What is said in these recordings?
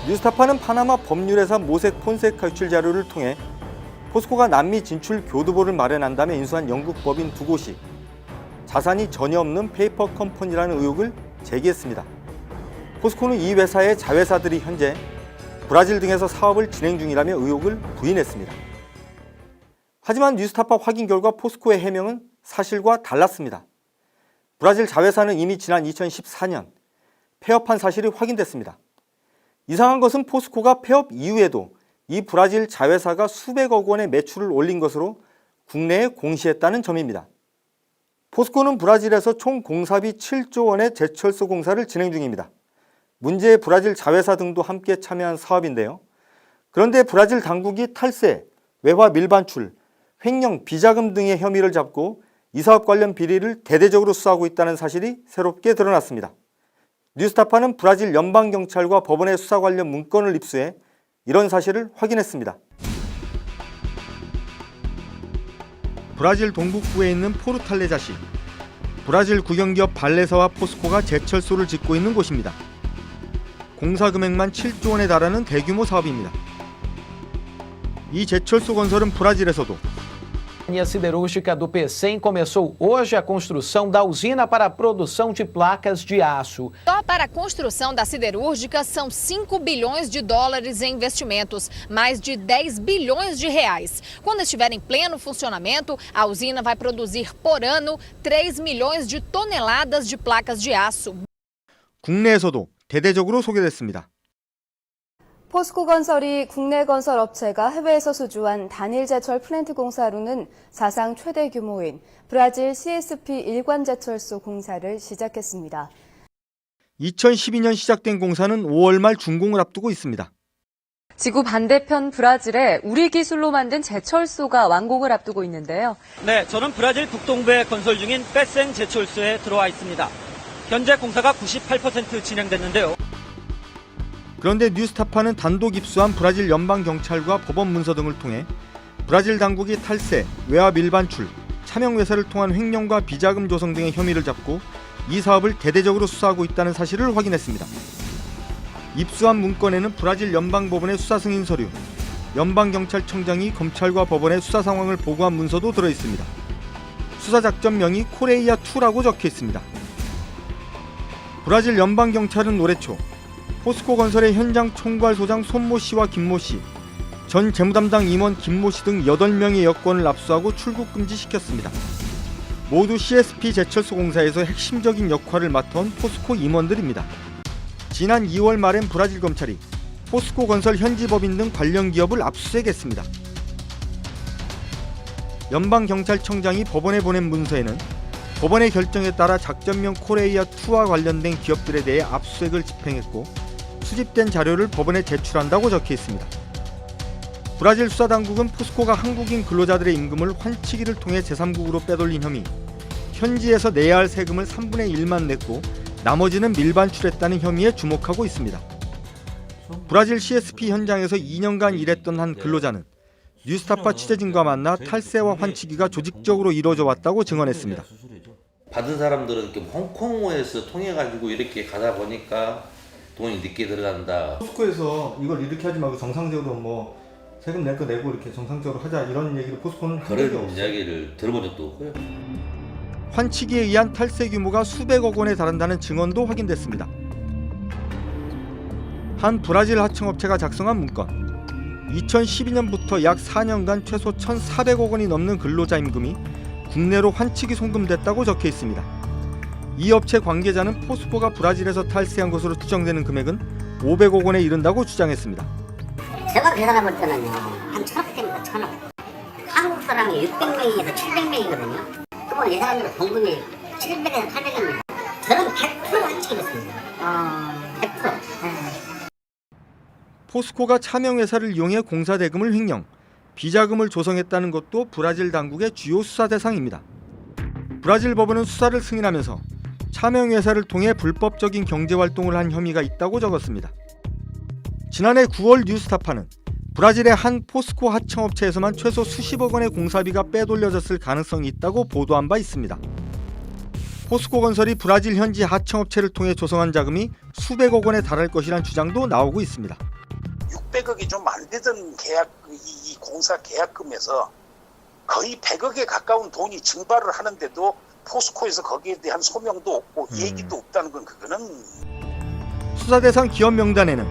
뉴스타파는 파나마 법률회사 모색 폰세카 유출 자료를 통해 포스코가 남미 진출 교두보를 마련한 다음에 인수한 영국 법인 두 곳이 자산이 전혀 없는 페이퍼 컴퍼니라는 의혹을 제기했습니다. 포스코는 이 회사의 자회사들이 현재 브라질 등에서 사업을 진행 중이라며 의혹을 부인했습니다. 하지만 뉴스타파 확인 결과 포스코의 해명은 사실과 달랐습니다. 브라질 자회사는 이미 지난 2014년 폐업한 사실이 확인됐습니다. 이상한 것은 포스코가 폐업 이후에도 이 브라질 자회사가 수백억 원의 매출을 올린 것으로 국내에 공시했다는 점입니다. 포스코는 브라질에서 총 공사비 7조 원의 제철소 공사를 진행 중입니다. 문제의 브라질 자회사 등도 함께 참여한 사업인데요. 그런데 브라질 당국이 탈세, 외화 밀반출, 횡령, 비자금 등의 혐의를 잡고 이 사업 관련 비리를 대대적으로 수사하고 있다는 사실이 새롭게 드러났습니다. 뉴스타파는 브라질 연방경찰과 법원의 수사 관련 문건을 입수해 이런 사실을 확인했습니다. 브라질 동북부에 있는 포르탈레자시, 브라질 국영기업 발레사와 포스코가 제철소를 짓고 있는 곳입니다. 공사 금액만 7조 원에 달하는 대규모 사업입니다. 이 제철소 건설은 브라질에서도 A siderúrgica do Pecém começou hoje a construção da usina para a produção de placas de aço. Só para a construção da siderúrgica são 5 bilhões de dólares em investimentos, mais de 10 bilhões de reais. Quando estiver em pleno funcionamento, a usina vai produzir por ano 3 milhões de toneladas de placas de aço. 국내에서도 대대적으로 소개됐습니다. 포스코 건설이 국내 건설 업체가 해외에서 수주한 단일 제철 플랜트 공사로는 사상 최대 규모인 브라질 CSP 일관 제철소 공사를 시작했습니다. 2012년 시작된 공사는 5월 말 준공을 앞두고 있습니다. 지구 반대편 브라질에 우리 기술로 만든 제철소가 완공을 앞두고 있는데요. 네, 저는 브라질 북동부에 건설 중인 빼생 제철소에 들어와 있습니다. 현재 공사가 98% 진행됐는데요. 그런데 뉴스타파는 단독 입수한 브라질 연방경찰과 법원 문서 등을 통해 브라질 당국이 탈세, 외화 밀반출, 차명회사를 통한 횡령과 비자금 조성 등의 혐의를 잡고 이 사업을 대대적으로 수사하고 있다는 사실을 확인했습니다. 입수한 문건에는 브라질 연방법원의 수사 승인 서류, 연방경찰청장이 검찰과 법원의 수사 상황을 보고한 문서도 들어있습니다. 수사작전명이 코레이아2라고 적혀 있습니다. 브라질 연방경찰은 올해 초 포스코 건설의 현장 총괄소장 손모 씨와 김모 씨, 전 재무담당 임원 김모 씨 등 8명의 여권을 압수하고 출국 금지시켰습니다. 모두 CSP 제철소 공사에서 핵심적인 역할을 맡아온 포스코 임원들입니다. 지난 2월 말엔 브라질 검찰이 포스코 건설 현지 법인 등 관련 기업을 압수수색했습니다. 연방경찰청장이 법원에 보낸 문서에는 법원의 결정에 따라 작전명 코레이아2와 관련된 기업들에 대해 압수수색을 집행했고 수집된 자료를 법원에 제출한다고 적혀 있습니다. 브라질 수사당국은 포스코가 한국인 근로자들의 임금을 환치기를 통해 제3국으로 빼돌린 혐의, 현지에서 내야 할 세금을 3분의 1만 냈고 나머지는 밀반출했다는 혐의에 주목하고 있습니다. 브라질 CSP 현장에서 2년간 일했던 한 근로자는 뉴스타파 취재진과 만나 탈세와 환치기가 조직적으로 이루어져 왔다고 증언했습니다. 받은 사람들은 이렇게 홍콩에서 통해가지고 이렇게 가다 보니까 돈이 늦게 들어간다. 포스코에서 이걸 이렇게 하지 말고 정상적으로 세금 낼 거 내고 이렇게 정상적으로 하자 이런 얘기를 포스코는 한 적이 그런 없어요. 이야기를 들어본 적도 없고요. 환치기에 의한 탈세 규모가 수백억 원에 달한다는 증언도 확인됐습니다. 한 브라질 하청업체가 작성한 문건, 2012년부터 약 4년간 최소 1,400억 원이 넘는 근로자 임금이 국내로 환치기 송금됐다고 적혀 있습니다. 이 업체 관계자는 포스코가 브라질에서 탈세한 것으로 추정되는 금액은 500억 원에 이른다고 주장했습니다. 제가 계산해 볼 때는요, 한 1,000억 됩니다. 1,000억. 한국 사람이 600명에서 700명이거든요. 그러면 이 사람들은 봉급이 700에서 800입니다. 저는 100% 환치기였습니다. 100%. 포스코가 차명회사를 이용해 공사 대금을 횡령, 비자금을 조성했다는 것도 브라질 당국의 주요 수사 대상입니다. 브라질 법원은 수사를 승인하면서 차명회사를 통해 불법적인 경제활동을 한 혐의가 있다고 적었습니다. 지난해 9월 뉴스타파는 브라질의 한 포스코 하청업체에서만 최소 수십억 원의 공사비가 빼돌려졌을 가능성이 있다고 보도한 바 있습니다. 포스코 건설이 브라질 현지 하청업체를 통해 조성한 자금이 수백억 원에 달할 것이란 주장도 나오고 있습니다. 600억이 좀 안 되던 계약, 이 공사 계약금에서 거의 100억에 가까운 돈이 증발을 하는데도 포스코에서 거기에 대한 소명도 없고 얘기도 없다는 건 그거는. 수사 대상 기업 명단에는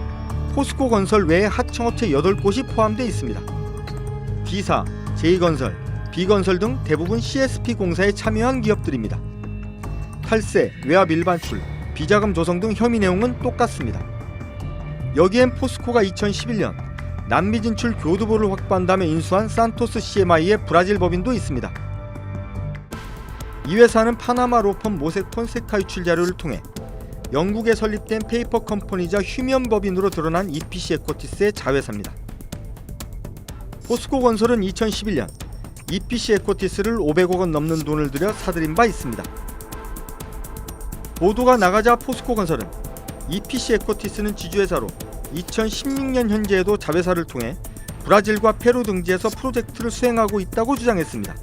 포스코 건설 외에 하청업체 8곳이 포함되어 있습니다. D사, J건설, B건설 등 대부분 CSP 공사에 참여한 기업들입니다. 탈세, 외압 일반출, 비자금 조성 등 혐의 내용은 똑같습니다. 여기엔 포스코가 2011년 남미 진출 교두보를 확보한 다음에 인수한 산토스 CMI의 브라질 법인도 있습니다. 이 회사는 파나마 로펌 모색 폰세카 유출 자료를 통해 영국에 설립된 페이퍼 컴퍼니자 휴면 법인으로 드러난 EPC 에코티스의 자회사입니다. 포스코 건설은 2011년 EPC 에코티스를 500억 원 넘는 돈을 들여 사들인 바 있습니다. 보도가 나가자 포스코 건설은 EPC 에코티스는 지주회사로 2016년 현재에도 자회사를 통해 브라질과 페루 등지에서 프로젝트를 수행하고 있다고 주장했습니다.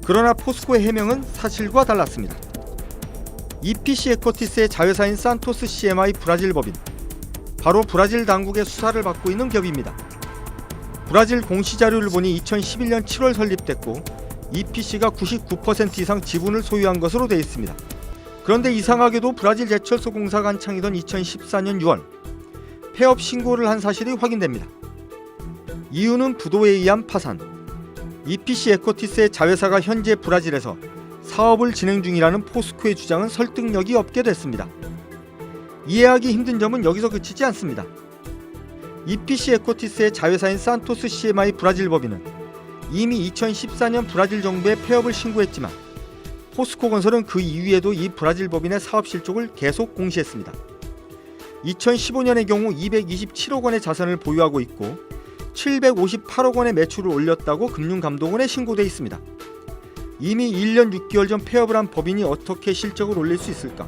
그러나 포스코의 해명은 사실과 달랐습니다. EPC 에코티스의 자회사인 산토스 CMI 브라질 법인, 바로 브라질 당국의 수사를 받고 있는 기업입니다. 브라질 공시자료를 보니 2011년 7월 설립됐고 EPC가 99% 이상 지분을 소유한 것으로 되어 있습니다. 그런데 이상하게도 브라질 제철소 공사가 한창이던 2014년 6월 폐업 신고를 한 사실이 확인됩니다. 이유는 부도에 의한 파산. EPC 에코티스의 자회사가 현재 브라질에서 사업을 진행 중이라는 포스코의 주장은 설득력이 없게 됐습니다. 이해하기 힘든 점은 여기서 그치지 않습니다. EPC 에코티스의 자회사인 산토스 CMI 브라질 법인은 이미 2014년 브라질 정부에 폐업을 신고했지만 포스코 건설은 그 이후에도 이 브라질 법인의 사업 실적을 계속 공시했습니다. 2015년의 경우 227억 원의 자산을 보유하고 있고 758억 원의 매출을 올렸다고 금융감독원에 신고돼 있습니다. 이미 1년 6개월 전 폐업을 한 법인이 어떻게 실적을 올릴 수 있을까?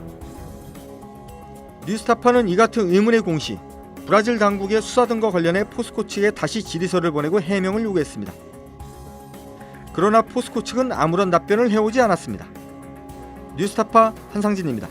뉴스타파는 이 같은 의문의 공시, 브라질 당국의 수사 등과 관련해 포스코 측에 다시 질의서를 보내고 해명을 요구했습니다. 그러나 포스코 측은 아무런 답변을 해오지 않았습니다. 뉴스타파 한상진입니다.